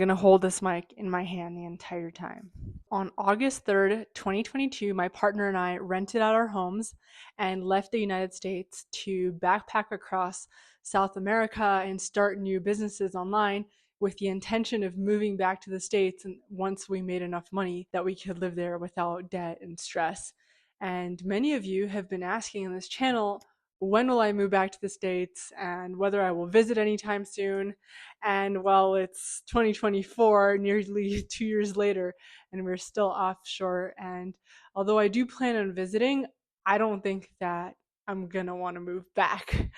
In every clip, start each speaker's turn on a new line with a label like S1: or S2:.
S1: gonna hold this mic in my hand the entire time. On August 3rd, 2022, my partner and I rented out our homes and left the United States to backpack across South America and start new businesses online with the intention of moving back to the States and once we made enough money that we could live there without debt and stress. And many of you have been asking on this channel, when will I move back to the States and whether I will visit anytime soon. And well, it's 2024, nearly 2 years later, and we're still offshore. And although I do plan on visiting, I don't think that I'm gonna want to move back.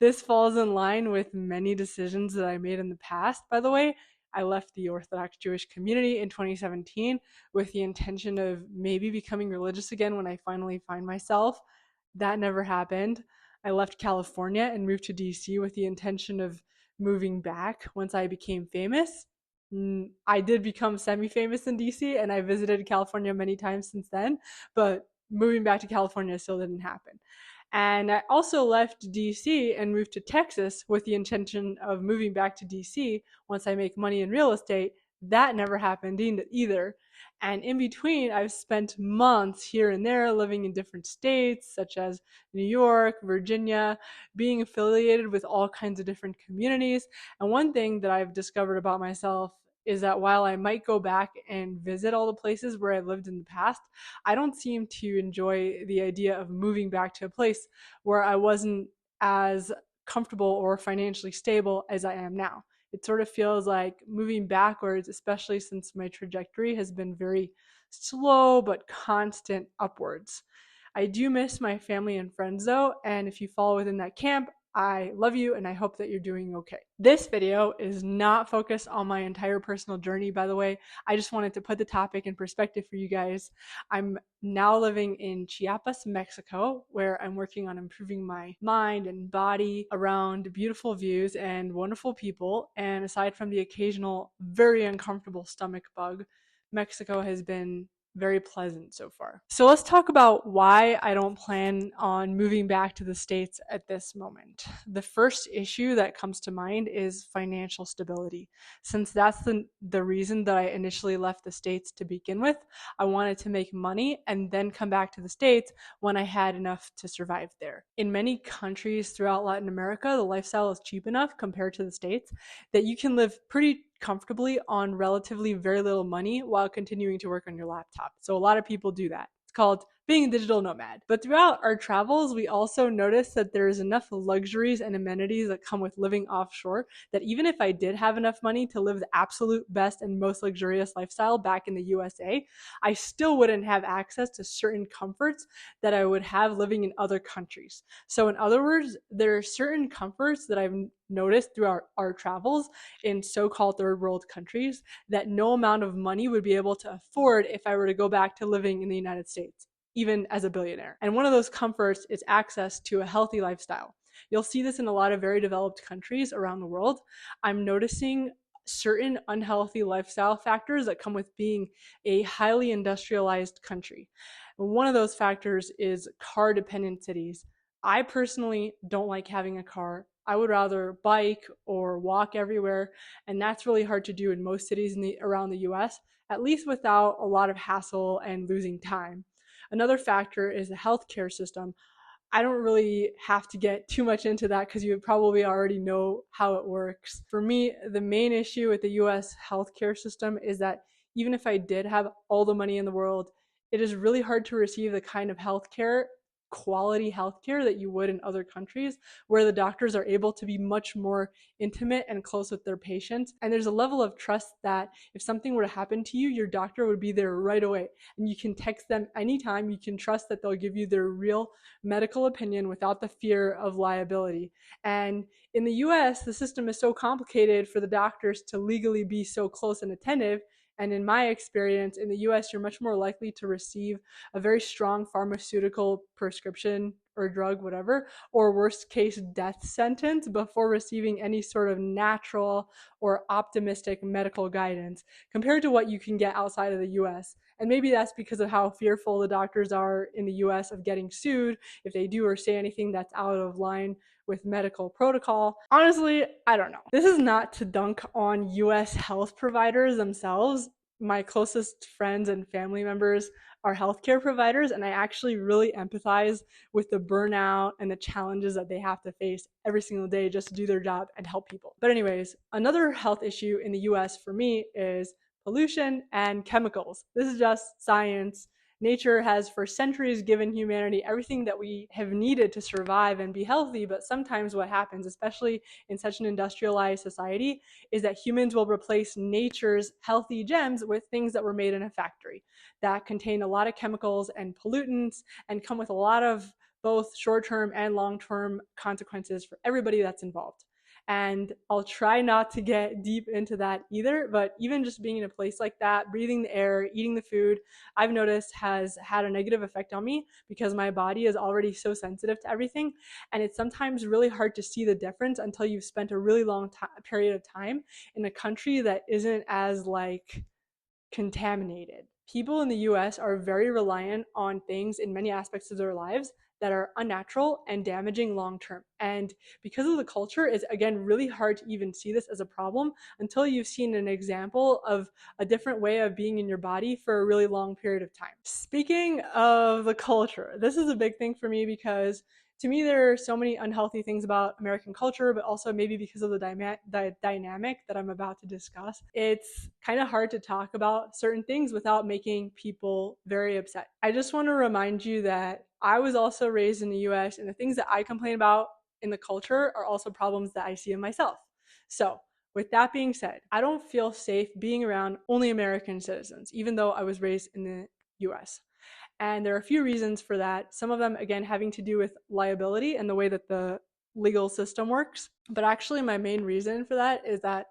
S1: This falls in line with many decisions that I made in the past, by the way. I left the Orthodox Jewish community in 2017 with the intention of maybe becoming religious again when I finally find myself. That never happened. I left California and moved to DC with the intention of moving back once I became famous. I did become semi-famous in DC and I visited California many times since then, but moving back to California still didn't happen. And I also left DC and moved to Texas with the intention of moving back to DC once I make money in real estate. That never happened either. And in between, I've spent months here and there living in different states, such as New York, Virginia, being affiliated with all kinds of different communities. And one thing that I've discovered about myself is that while I might go back and visit all the places where I lived in the past, I don't seem to enjoy the idea of moving back to a place where I wasn't as comfortable or financially stable as I am now. It sort of feels like moving backwards, especially since my trajectory has been very slow but constant upwards. I do miss my family and friends though, and if you fall within that camp, I love you and I hope that you're doing okay. This video is not focused on my entire personal journey, by the way. I just wanted to put the topic in perspective for you guys. I'm now living in Chiapas, Mexico, where I'm working on improving my mind and body around beautiful views and wonderful people. And aside from the occasional very uncomfortable stomach bug, Mexico has been very pleasant so far. So let's talk about why I don't plan on moving back to the States at this moment. The first issue that comes to mind is financial stability. Since that's the reason that I initially left the States to begin with, I wanted to make money and then come back to the States when I had enough to survive there. In many countries throughout Latin America, the lifestyle is cheap enough compared to the States that you can live pretty comfortably on relatively very little money while continuing to work on your laptop. So a lot of people do that. It's called being a digital nomad. But throughout our travels, we also noticed that there's enough luxuries and amenities that come with living offshore that even if I did have enough money to live the absolute best and most luxurious lifestyle back in the USA, I still wouldn't have access to certain comforts that I would have living in other countries. So in other words, there are certain comforts that I've noticed through our travels in so-called third world countries that no amount of money would be able to afford if I were to go back to living in the United States, even as a billionaire. And one of those comforts is access to a healthy lifestyle. You'll see this in a lot of very developed countries around the world. I'm noticing certain unhealthy lifestyle factors that come with being a highly industrialized country. One of those factors is car dependent cities. I personally don't like having a car. I would rather bike or walk everywhere, and that's really hard to do in most cities around the US, at least without a lot of hassle and losing time. Another factor is the healthcare system. I don't really have to get too much into that because you probably already know how it works. For me, the main issue with the US healthcare system is that even if I did have all the money in the world, it is really hard to receive the kind of healthcare, quality healthcare that you would in other countries where the doctors are able to be much more intimate and close with their patients. And there's a level of trust that if something were to happen to you, your doctor would be there right away. And you can text them anytime. You can trust that they'll give you their real medical opinion without the fear of liability. And in the US, the system is so complicated for the doctors to legally be so close and attentive. And in my experience, in the US, you're much more likely to receive a very strong pharmaceutical prescription or drug, whatever, or worst case death sentence before receiving any sort of natural or optimistic medical guidance compared to what you can get outside of the US. And maybe that's because of how fearful the doctors are in the US of getting sued if they do or say anything that's out of line with medical protocol. Honestly, I don't know. This is not to dunk on US health providers themselves. My closest friends and family members are healthcare providers, and I actually really empathize with the burnout and the challenges that they have to face every single day just to do their job and help people. But anyways, another health issue in the US for me is pollution and chemicals. This is just science. Nature has for centuries given humanity everything that we have needed to survive and be healthy, but sometimes what happens, especially in such an industrialized society, is that humans will replace nature's healthy gems with things that were made in a factory that contain a lot of chemicals and pollutants and come with a lot of both short-term and long-term consequences for everybody that's involved. And I'll try not to get deep into that either, but even just being in a place like that, breathing the air, eating the food, I've noticed has had a negative effect on me because my body is already so sensitive to everything. And it's sometimes really hard to see the difference until you've spent a really long period of time in a country that isn't as contaminated. People in the US are very reliant on things in many aspects of their lives that are unnatural and damaging long term. And because of the culture, it's again really hard to even see this as a problem until you've seen an example of a different way of being in your body for a really long period of time. Speaking of the culture, this is a big thing for me because to me, there are so many unhealthy things about American culture, but also maybe because of the dynamic that I'm about to discuss, it's kind of hard to talk about certain things without making people very upset. I just want to remind you that I was also raised in the US, and the things that I complain about in the culture are also problems that I see in myself. So, with that being said, I don't feel safe being around only American citizens, even though I was raised in the US. And there are a few reasons for that. Some of them, again, having to do with liability and the way that the legal system works. But actually, my main reason for that is that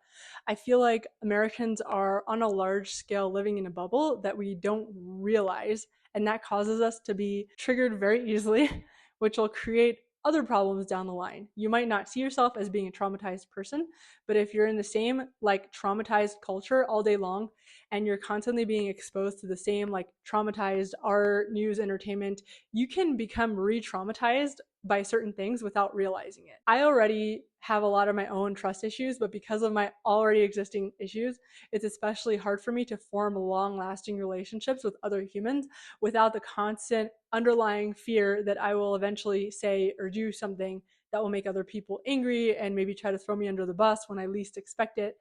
S1: I feel like Americans are on a large scale living in a bubble that we don't realize. And that causes us to be triggered very easily, which will create other problems down the line. You might not see yourself as being a traumatized person, but if you're in the same traumatized culture all day long and you're constantly being exposed to the same traumatized art, news, entertainment, you can become re-traumatized by certain things without realizing it. I already have a lot of my own trust issues, but because of my already existing issues, it's especially hard for me to form long-lasting relationships with other humans without the constant underlying fear that I will eventually say or do something that will make other people angry and maybe try to throw me under the bus when I least expect it.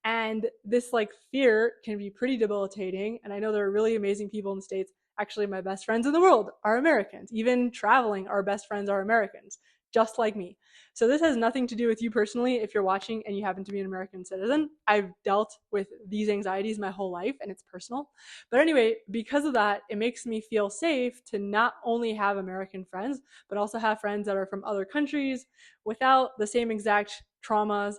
S1: And this fear can be pretty debilitating. And I know there are really amazing people in the States. Actually, my best friends in the world are Americans. Even traveling, our best friends are Americans, just like me. So this has nothing to do with you personally if you're watching and you happen to be an American citizen. I've dealt with these anxieties my whole life and it's personal. But anyway, because of that, it makes me feel safe to not only have American friends, but also have friends that are from other countries without the same exact traumas.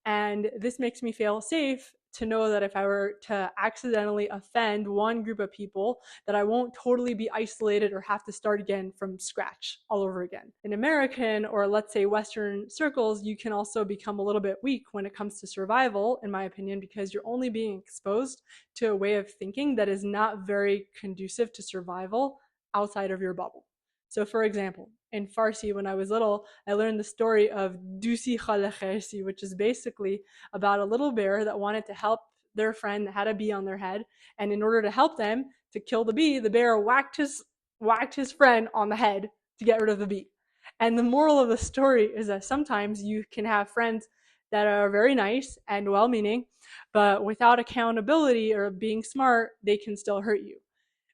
S1: And this makes me feel safe to know that if I were to accidentally offend one group of people, that I won't totally be isolated or have to start again from scratch all over again. In American, or let's say Western circles, you can also become a little bit weak when it comes to survival, in my opinion, because you're only being exposed to a way of thinking that is not very conducive to survival outside of your bubble. So for example, in Farsi, when I was little, I learned the story of Dusi Khale Khaisi, which is basically about a little bear that wanted to help their friend that had a bee on their head. And in order to help them to kill the bee, the bear whacked his friend on the head to get rid of the bee. And the moral of the story is that sometimes you can have friends that are very nice and well-meaning, but without accountability or being smart, they can still hurt you.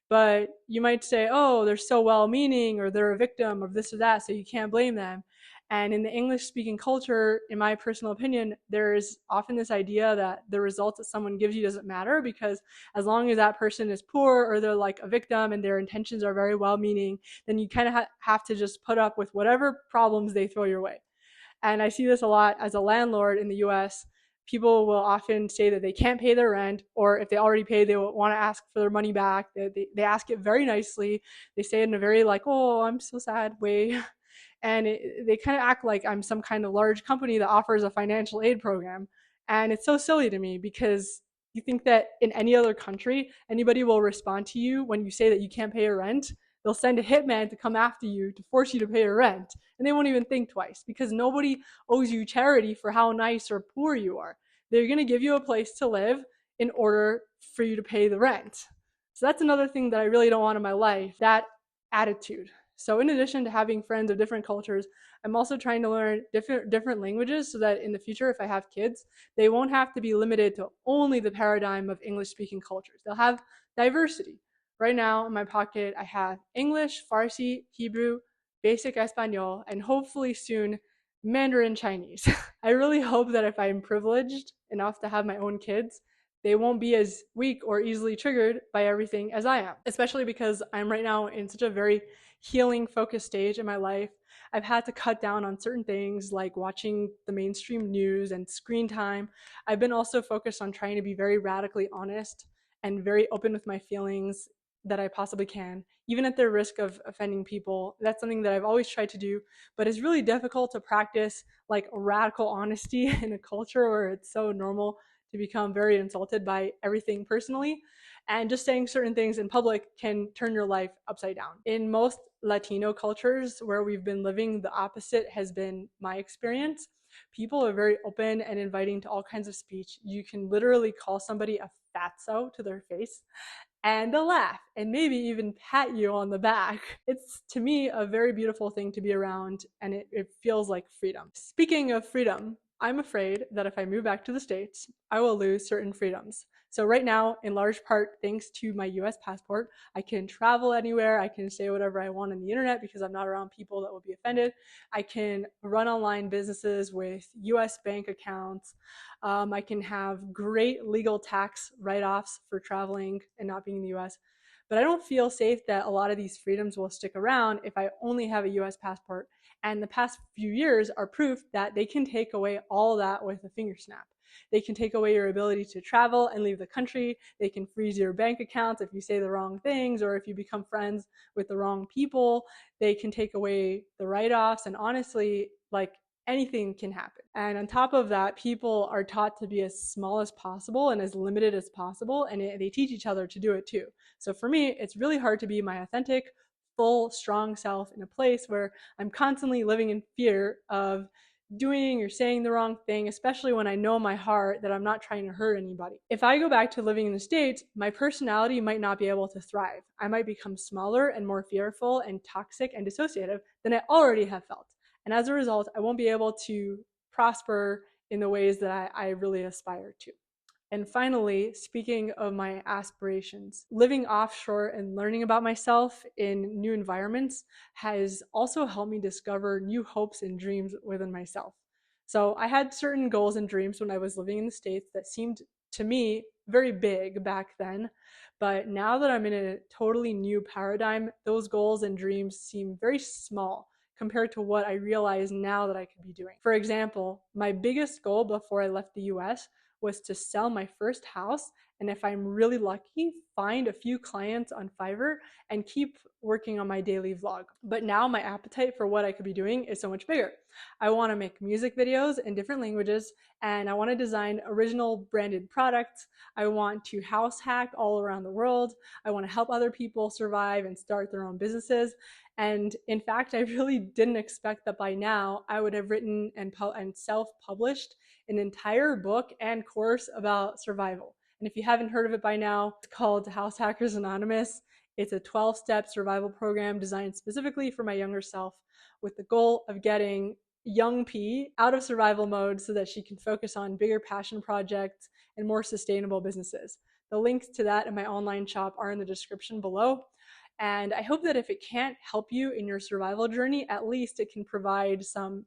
S1: But you might say, oh, they're so well-meaning, or they're a victim of this or that, so you can't blame them. And in the English-speaking culture, in my personal opinion, there's often this idea that the results that someone gives you doesn't matter, because as long as that person is poor or they're like a victim and their intentions are very well-meaning, then you kind of have to just put up with whatever problems they throw your way. And I see this a lot as a landlord in the US. People will often say that they can't pay their rent, or if they already paid, they will want to ask for their money back. They ask it very nicely. They say it in a very oh, I'm so sad way. And they kind of act like I'm some kind of large company that offers a financial aid program. And it's so silly to me because you think that in any other country, anybody will respond to you when you say that you can't pay your rent. They'll send a hitman to come after you to force you to pay your rent. And they won't even think twice because nobody owes you charity for how nice or poor you are. They're going to give you a place to live in order for you to pay the rent. So that's another thing that I really don't want in my life, that attitude. So in addition to having friends of different cultures, I'm also trying to learn different languages so that in the future, if I have kids, they won't have to be limited to only the paradigm of English speaking cultures. They'll have diversity. Right now in my pocket, I have English, Farsi, Hebrew, basic Espanol, and hopefully soon Mandarin Chinese. I really hope that if I'm privileged enough to have my own kids, they won't be as weak or easily triggered by everything as I am, especially because I'm right now in such a very healing focused stage in my life. I've had to cut down on certain things like watching the mainstream news and screen time. I've been also focused on trying to be very radically honest and very open with my feelings that I possibly can, even at the risk of offending people. That's something that I've always tried to do, but it's really difficult to practice like radical honesty in a culture where it's so normal to become very insulted by everything personally. And just saying certain things in public can turn your life upside down. In most Latino cultures where we've been living, the opposite has been my experience. People are very open and inviting to all kinds of speech. You can literally call somebody a fatso to their face and they'll laugh and maybe even pat you on the back. It's, to me, a very beautiful thing to be around, and it feels like freedom. Speaking of freedom, I'm afraid that if I move back to the States, I will lose certain freedoms. So right now, in large part, thanks to my US passport, I can travel anywhere. I can say whatever I want on the internet because I'm not around people that will be offended. I can run online businesses with US bank accounts. I can have great legal tax write-offs for traveling and not being in the US. But I don't feel safe that a lot of these freedoms will stick around if I only have a US passport. And the past few years are proof that they can take away all that with a finger snap. They can take away your ability to travel and leave the country. They can freeze your bank accounts if you say the wrong things or if you become friends with the wrong people. They can take away the write-offs, and honestly, like, anything can happen. And on top of that, people are taught to be as small as possible and as limited as possible, and they teach each other to do it too. So for me, it's really hard to be my authentic, full, strong self in a place where I'm constantly living in fear of doing or saying the wrong thing, especially when I know in my heart that I'm not trying to hurt anybody. If I go back to living in the States, my personality might not be able to thrive. I might become smaller and more fearful and toxic and dissociative than I already have felt. And as a result, I won't be able to prosper in the ways that I really aspire to. And finally, speaking of my aspirations, living offshore and learning about myself in new environments has also helped me discover new hopes and dreams within myself. So I had certain goals and dreams when I was living in the States that seemed to me very big back then. But now that I'm in a totally new paradigm, those goals and dreams seem very small compared to what I realize now that I could be doing. For example, my biggest goal before I left the US was to sell my first house, and if I'm really lucky, find a few clients on Fiverr and keep working on my daily vlog. But now my appetite for what I could be doing is so much bigger. I want to make music videos in different languages, and I want to design original branded products. I want to house hack all around the world. I want to help other people survive and start their own businesses. And in fact, I really didn't expect that by now I would have written and self-published an entire book and course about survival. And if you haven't heard of it by now, it's called House Hackers Anonymous. It's a 12-step survival program designed specifically for my younger self with the goal of getting young P out of survival mode so that she can focus on bigger passion projects and more sustainable businesses. The links to that in my online shop are in the description below. And I hope that if it can't help you in your survival journey, at least it can provide some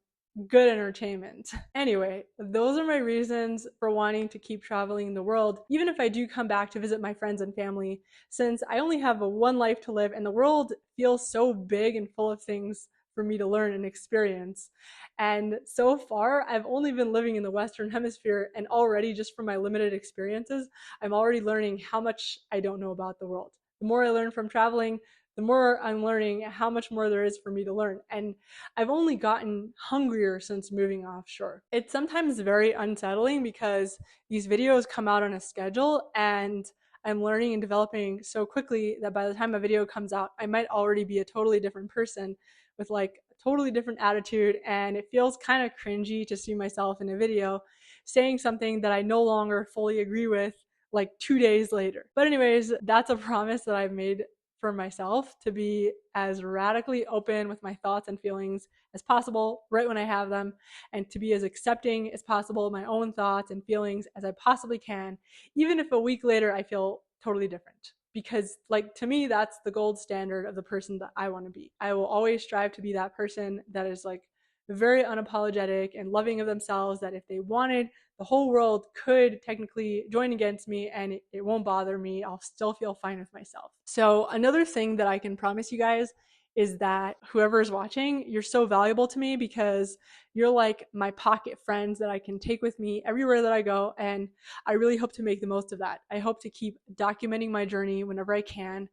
S1: good entertainment. Anyway, those are my reasons for wanting to keep traveling the world, even if I do come back to visit my friends and family, since I only have one life to live and the world feels so big and full of things for me to learn and experience. And so far, I've only been living in the Western Hemisphere, and already, just from my limited experiences, I'm already learning how much I don't know about the world. The more I learn from traveling, the more I'm learning, how much more there is for me to learn. And I've only gotten hungrier since moving offshore. It's sometimes very unsettling because these videos come out on a schedule, and I'm learning and developing so quickly that by the time a video comes out, I might already be a totally different person with like a totally different attitude. And it feels kind of cringy to see myself in a video saying something that I no longer fully agree with like 2 days later. But anyways, that's a promise that I've made for myself, to be as radically open with my thoughts and feelings as possible right when I have them, and to be as accepting as possible of my own thoughts and feelings as I possibly can, even if a week later I feel totally different. Because like, to me, that's the gold standard of the person that I want to be. I will always strive to be that person that is like very unapologetic and loving of themselves, that if they wanted, the whole world could technically join against me and it won't bother me. I'll still feel fine with myself. So another thing that I can promise you guys is that whoever is watching, you're so valuable to me because you're like my pocket friends that I can take with me everywhere that I go. And I really hope to make the most of that. I hope to keep documenting my journey whenever I can,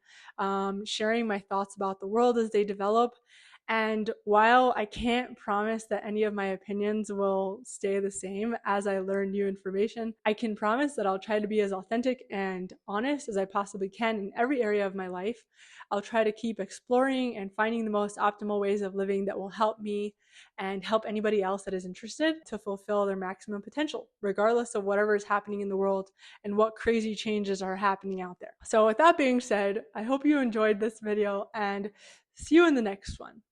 S1: sharing my thoughts about the world as they develop. And while I can't promise that any of my opinions will stay the same as I learn new information, I can promise that I'll try to be as authentic and honest as I possibly can in every area of my life. I'll try to keep exploring and finding the most optimal ways of living that will help me and help anybody else that is interested to fulfill their maximum potential, regardless of whatever is happening in the world and what crazy changes are happening out there. So with that being said, I hope you enjoyed this video, and see you in the next one.